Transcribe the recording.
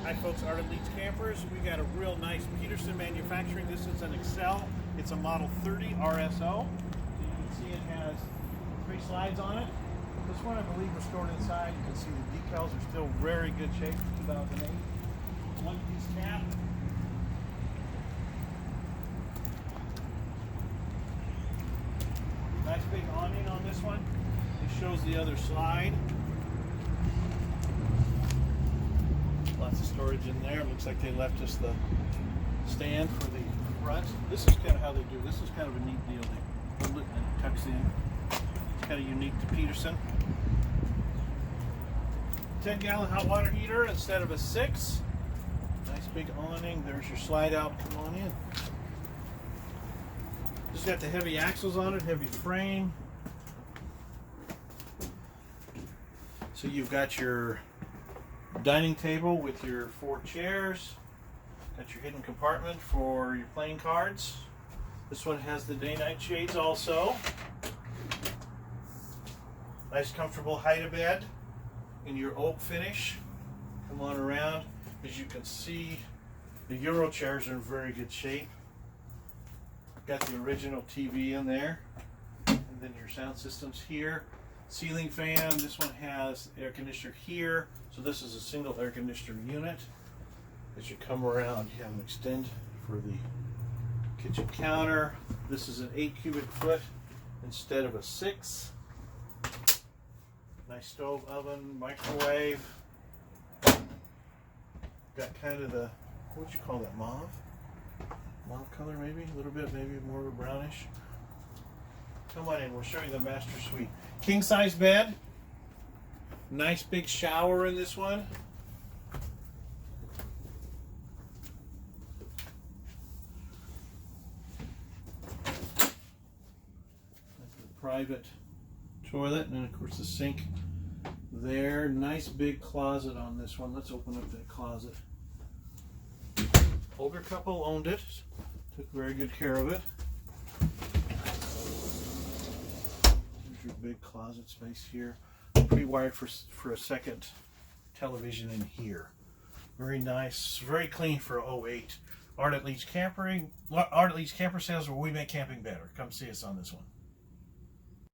Hi folks, Art of Leach Campers. We got a real nice Peterson manufacturing. This is an Excel. It's a Model 30 RSO. So you can see it has 3 slides on it. This one I believe was stored inside. You can see the decals are still very good shape for 2008. One piece cap. Nice big awning on this one. It shows the other slide. Lots of storage in there. Looks like they left us the stand for the front. This is kind of how they do. This is kind of a neat deal. They hold it and it tucks in. It's kind of unique to Peterson. 10-gallon hot water heater instead of a 6. Nice big awning. There's your slide out. Come on in. This has got the heavy axles on it, heavy frame. So you've got your dining table with your 4 chairs. Got your hidden compartment for your playing cards. This one has the day-night shades also. Nice comfortable hide-a-bed in your oak finish. Come on around. As you can see, the Euro chairs are in very good shape. Got the original TV in there. And then your sound system's here. Ceiling fan. This one has air conditioner here. So this is a single air conditioner unit. As you come around, you have an extend for the kitchen counter. This is an 8 cubic foot instead of a 6. Nice stove, oven, microwave. Got kind of the, what would you call that, mauve? Mauve color maybe? A little bit, maybe more of a brownish. Come on in, we'll show you the master suite. King size bed. Nice big shower in this one. Private toilet, and then of course the sink there. Nice big closet on this one. Let's open up that closet. Older couple owned it. Took very good care of it. There's your big closet space here. Pre-wired for a second television in here. Very nice, very clean for 08. Art at Leach Campering. Art at Leach Camper says, where we make camping better. Come see us on this one.